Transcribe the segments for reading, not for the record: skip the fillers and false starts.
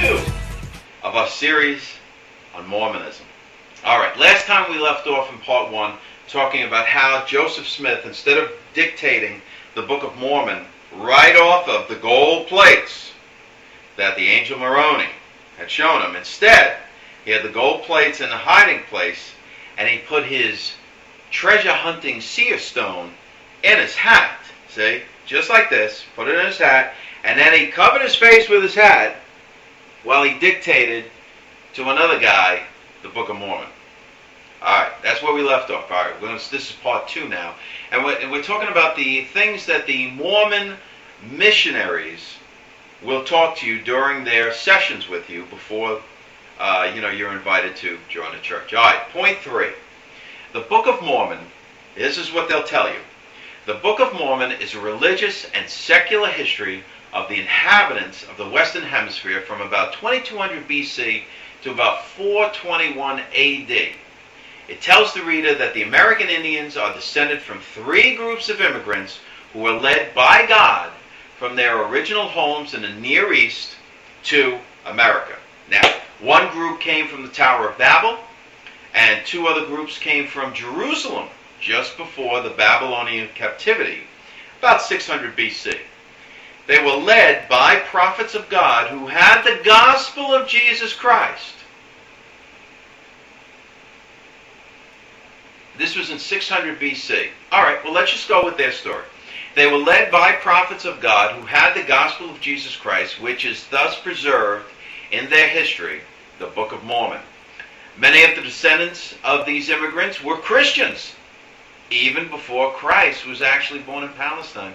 2 of our series on Mormonism. Alright, last time we left off in part 1 talking about how Joseph Smith, instead of dictating the Book of Mormon right off of the gold plates that the angel Moroni had shown him, instead he had the gold plates in a hiding place, and he put his treasure hunting seer stone in his hat. See? Just like this. Put it in his hat. And then he covered his face with his hat while he dictated to another guy the Book of Mormon. Alright, that's where we left off. Alright, this is part 2 now. And we're talking about the things that the Mormon missionaries will talk to you during their sessions with you before you're invited to join the church. Alright, point 3. The Book of Mormon, this is what they'll tell you. The Book of Mormon is a religious and secular history of the inhabitants of the Western Hemisphere from about 2200 BC to about 421 AD. It tells the reader that the American Indians are descended from 3 groups of immigrants who were led by God from their original homes in the Near East to America. Now, one group came from the Tower of Babel, and 2 other groups came from Jerusalem just before the Babylonian captivity, about 600 BC. They were led by prophets of God who had the gospel of Jesus Christ. This was in 600 BC. Alright, well, let's just go with their story. They were led by prophets of God who had the gospel of Jesus Christ, which is thus preserved in their history, the Book of Mormon. Many of the descendants of these immigrants were Christians, even before Christ was actually born in Palestine.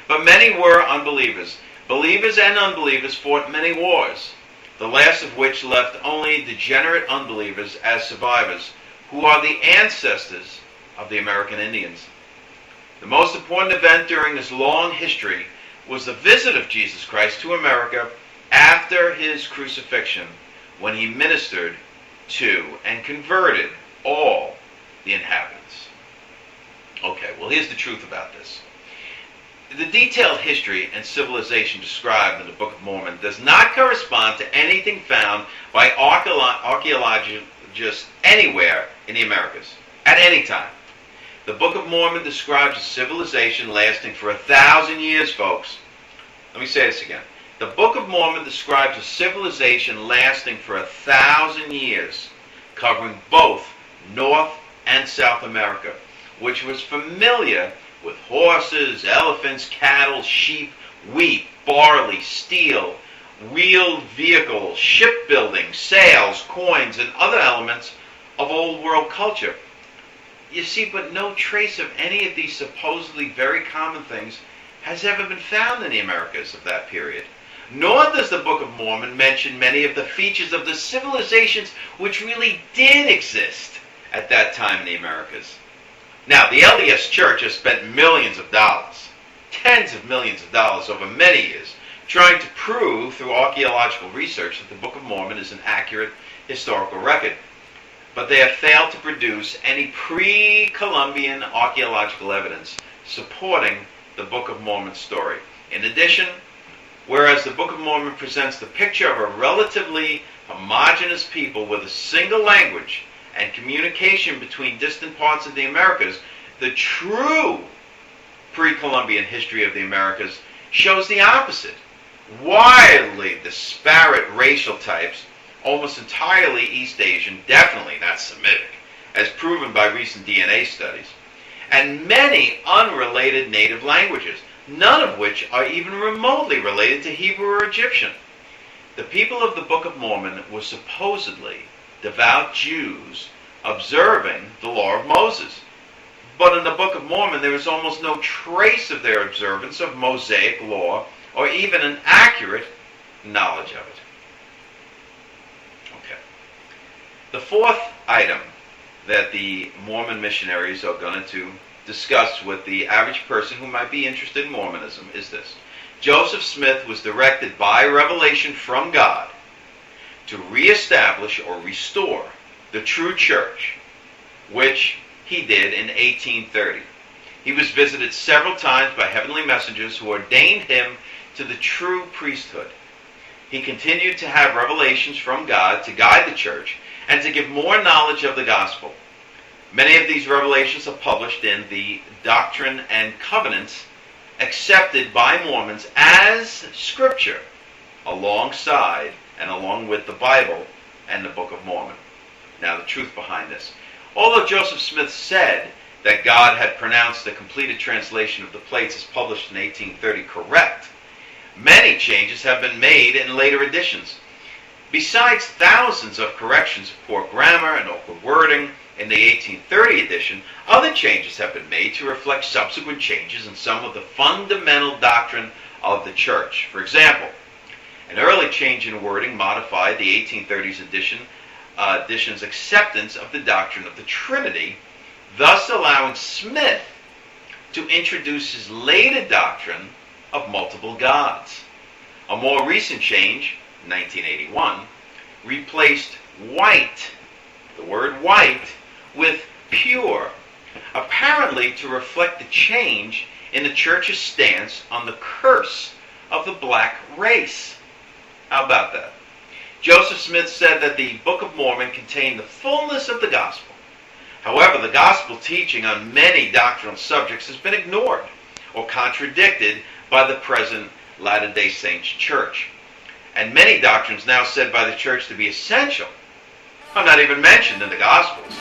But many were unbelievers. Believers and unbelievers fought many wars, the last of which left only degenerate unbelievers as survivors, who are the ancestors of the American Indians. The most important event during this long history was the visit of Jesus Christ to America after his crucifixion, when he ministered to and converted all the inhabitants. Okay, well, here's the truth about this. The detailed history and civilization described in the Book of Mormon does not correspond to anything found by archaeologists anywhere in the Americas, at any time. The Book of Mormon describes a civilization lasting for 1,000 years, folks. Let me say this again. The Book of Mormon describes a civilization lasting for 1,000 years, covering both North and South America, which was familiar with horses, elephants, cattle, sheep, wheat, barley, steel, wheeled vehicles, shipbuilding, sails, coins, and other elements of old world culture. You see, but no trace of any of these supposedly very common things has ever been found in the Americas of that period. Nor does the Book of Mormon mention many of the features of the civilizations which really did exist at that time in the Americas. Now, the LDS Church has spent millions of dollars, tens of millions of dollars over many years, trying to prove through archaeological research that the Book of Mormon is an accurate historical record. But they have failed to produce any pre-Columbian archaeological evidence supporting the Book of Mormon's story. In addition, whereas the Book of Mormon presents the picture of a relatively homogeneous people with a single language and communication between distant parts of the Americas, the true pre-Columbian history of the Americas shows the opposite. Wildly disparate racial types, almost entirely East Asian, definitely not Semitic, as proven by recent DNA studies, and many unrelated native languages, none of which are even remotely related to Hebrew or Egyptian. The people of the Book of Mormon were supposedly devout Jews observing the law of Moses. But in the Book of Mormon, there is almost no trace of their observance of Mosaic law or even an accurate knowledge of it. Okay. The fourth item that the Mormon missionaries are going to discuss with the average person who might be interested in Mormonism is this. Joseph Smith was directed by revelation from God to reestablish or restore the true church, which he did in 1830. He was visited several times by heavenly messengers who ordained him to the true priesthood. He continued to have revelations from God to guide the church and to give more knowledge of the gospel. Many of these revelations are published in the Doctrine and Covenants accepted by Mormons as scripture alongside and along with the Bible and the Book of Mormon. Now, the truth behind this. Although Joseph Smith said that God had pronounced the completed translation of the plates as published in 1830 correct, many changes have been made in later editions. Besides thousands of corrections of poor grammar and awkward wording in the 1830 edition, other changes have been made to reflect subsequent changes in some of the fundamental doctrine of the church. For example, an early change in wording modified the 1830s edition's acceptance of the doctrine of the Trinity, thus allowing Smith to introduce his later doctrine of multiple gods. A more recent change, 1981, replaced white, the word white, with pure, apparently to reflect the change in the church's stance on the curse of the black race. How about that? Joseph Smith said that the Book of Mormon contained the fullness of the gospel. However, the gospel teaching on many doctrinal subjects has been ignored or contradicted by the present Latter-day Saints Church. And many doctrines now said by the church to be essential are not even mentioned in the Gospels.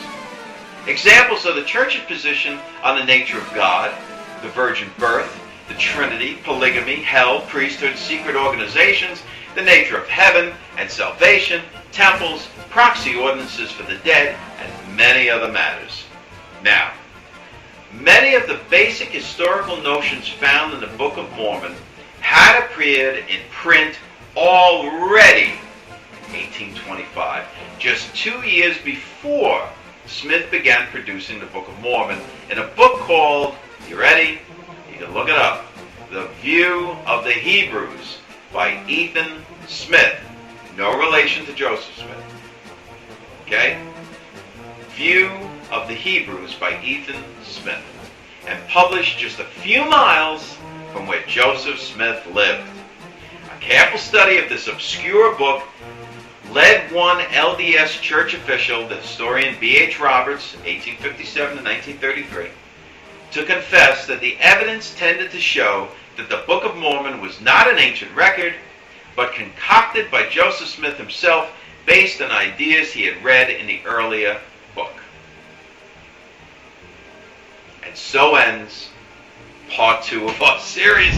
Examples of the church's position on the nature of God, the virgin birth, the Trinity, polygamy, hell, priesthood, secret organizations, the nature of heaven and salvation, temples, proxy ordinances for the dead, and many other matters. Now, many of the basic historical notions found in the Book of Mormon had appeared in print already in 1825, just 2 years before Smith began producing the Book of Mormon in a book called, you ready? You can look it up, The View of the Hebrews by Ethan Smith. No relation to Joseph Smith. Okay? View of the Hebrews by Ethan Smith. And published just a few miles from where Joseph Smith lived. A careful study of this obscure book led one LDS church official, the historian B.H. Roberts, 1857 to 1933, to confess that the evidence tended to show that the Book of Mormon was not an ancient record, but concocted by Joseph Smith himself based on ideas he had read in the earlier book. And so ends part 2 of our series.